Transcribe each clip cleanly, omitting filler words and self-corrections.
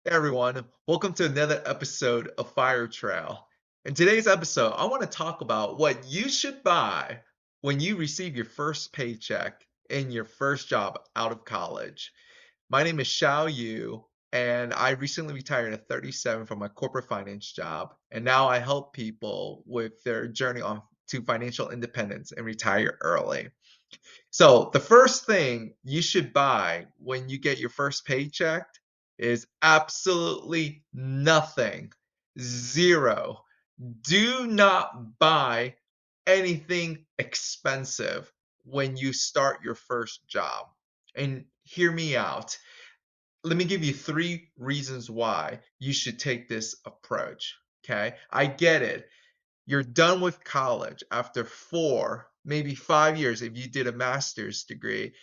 Hey everyone, welcome to another episode of Fire Trail. In today's episode, I want to talk about what you should buy when you receive your first paycheck in your first job out of college. My name is Xiao Yu, and I recently retired at 37 from my corporate finance job, and now I help people with their journey on to financial independence and retire early. So the first thing you should buy when you get your first paycheck is absolutely nothing. Zero. Do not buy anything expensive when you start your first job. And hear me out. Let me give you three reasons why you should take this approach. Okay. I get it. You're done with college after 4, maybe 5 years if you did a master's degree.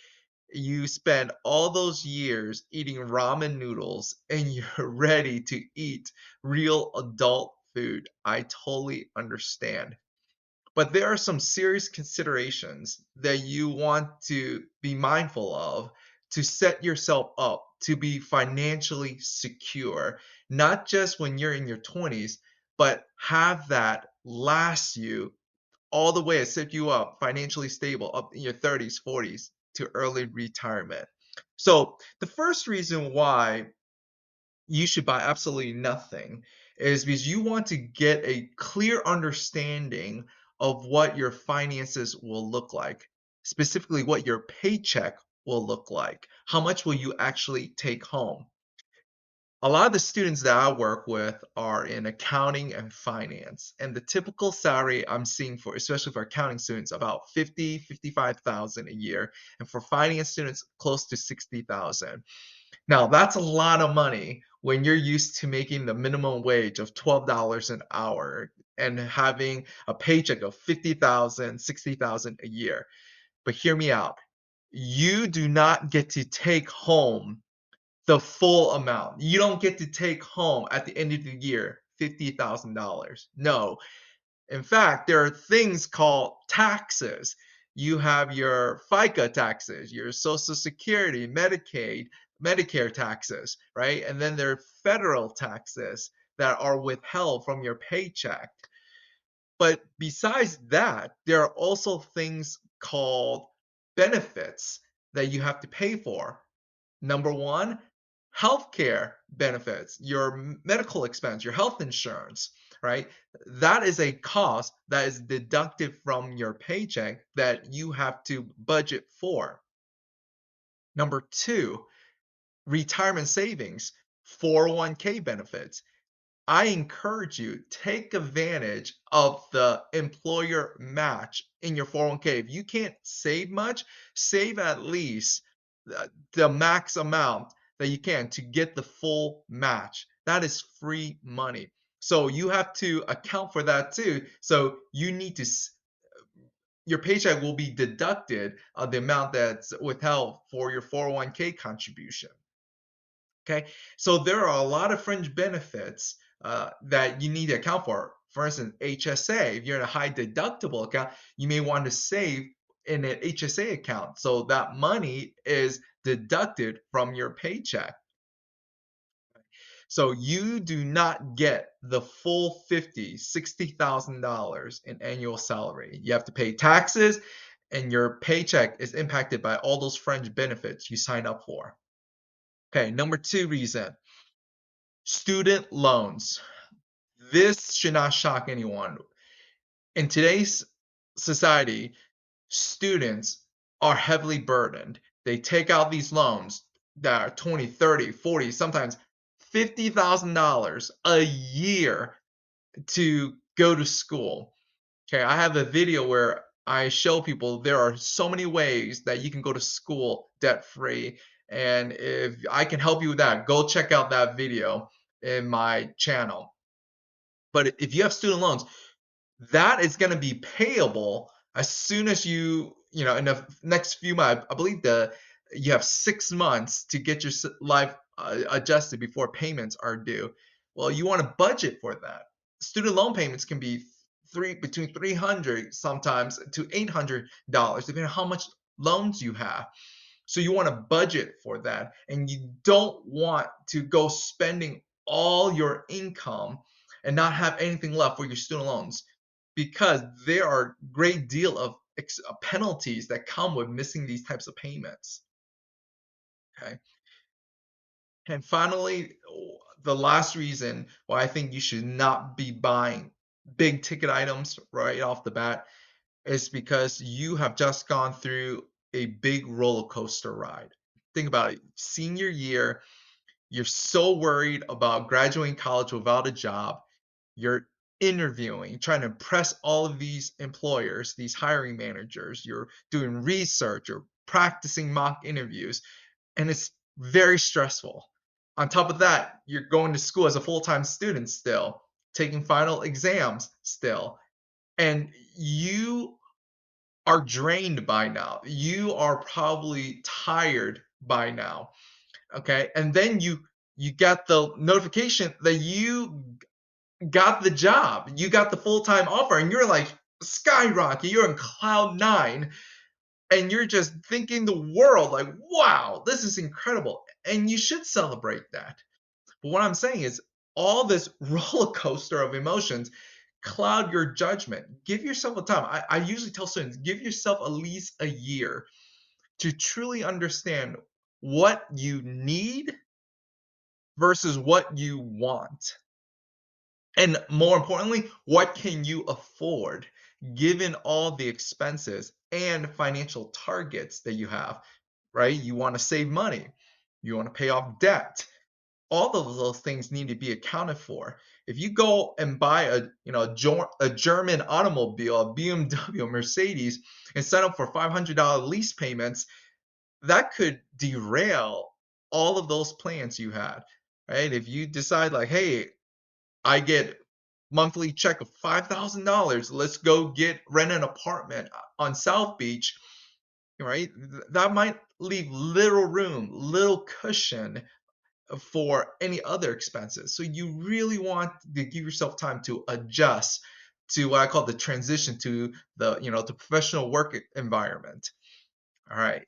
You spend all those years eating ramen noodles and you're ready to eat real adult food. I totally understand. But there are some serious considerations that you want to be mindful of to set yourself up to be financially secure, not just when you're in your 20s, but have that last you all the way to set you up financially stable up in your 30s, 40s to early retirement. So, the first reason why you should buy absolutely nothing is because you want to get a clear understanding of what your finances will look like, specifically what your paycheck will look like. How much will you actually take home? A lot of the students that I work with are in accounting and finance, and the typical salary I'm seeing for, especially for accounting students, about 55,000 a year, and for finance students, close to 60,000. Now, that's a lot of money when you're used to making the minimum wage of $12 an hour and having a paycheck of 50,000, 60,000 a year. But hear me out. You do not get to take home the full amount. You don't get to take home at the end of the year $50,000. No. In fact, there are things called taxes. You have your FICA taxes, your Social Security, Medicaid, Medicare taxes, right? And then there are federal taxes that are withheld from your paycheck. But besides that, there are also things called benefits that you have to pay for. Number one, healthcare benefits, your medical expense, your health insurance, right? That is a cost that is deducted from your paycheck that you have to budget for. Number two, retirement savings, 401k benefits. I encourage you take advantage of the employer match in your 401k. If you can't save much, save at least the max amount that you can to get the full match. That is free money. So you have to account for that too. So you need to your paycheck will be deducted the amount that's withheld for your 401k contribution. Okay, so there are a lot of fringe benefits that you need to account for. For instance, HSA. If you're in a high deductible account, you may want to save in an HSA account so that money is deducted from your paycheck. So you do not get the full 50, $60,000 in annual salary. You have to pay taxes, and your paycheck is impacted by all those fringe benefits you sign up for. Okay, number two reason, student loans. This should not shock anyone. In today's society, students are heavily burdened. They take out these loans that are 20, 30, 40, sometimes $50,000 a year to go to school. Okay, I have a video where I show people there are so many ways that you can go to school debt free. And if I can help you with that, go check out that video in my channel. But if you have student loans, that is going to be payable as soon as in the next few months. I believe you have 6 months to get your life adjusted before payments are due. Well, you want to budget for that. Student loan payments can be between 300 sometimes to $800, depending on how much loans you have. So you want to budget for that, and you don't want to go spending all your income and not have anything left for your student loans, because there are great deal of penalties that come with missing these types of payments. Okay. And finally, the last reason why I think you should not be buying big ticket items right off the bat is because you have just gone through a big roller coaster ride. Think about it. Senior year, you're so worried about graduating college without a job. You're interviewing, trying to impress all of these employers, these hiring managers. You're doing research, you're practicing mock interviews, and it's very stressful. On top of that, you're going to school as a full-time student still, taking final exams still, and you are drained by now. You are probably tired by now. Okay? And then you get the notification that you got the job. You got the full-time offer and you're like skyrocket. You're in cloud 9 and you're just thinking the world like, "Wow, this is incredible." And you should celebrate that. But what I'm saying is all this roller coaster of emotions cloud your judgment. Give yourself a time. I usually tell students, give yourself at least a year to truly understand what you need versus what you want. And more importantly, what can you afford given all the expenses and financial targets that you have, right? You want to save money, you want to pay off debt. All of those things need to be accounted for. If you go and buy a German automobile, a BMW, a Mercedes, and sign up for $500 lease payments, that could derail all of those plans you had, right? If you decide like, hey, I get monthly check of $5,000, let's go get rent an apartment on South Beach, right? That might leave little room, little cushion for any other expenses. So you really want to give yourself time to adjust to what I call the transition to the professional work environment. All right.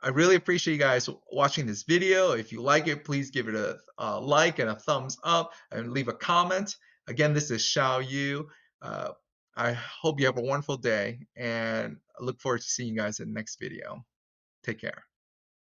I really appreciate you guys watching this video. If you like it, please give it a like and a thumbs up and leave a comment. Again, this is Xiao Yu. Uh, I hope you have a wonderful day and I look forward to seeing you guys in the next video. Take care.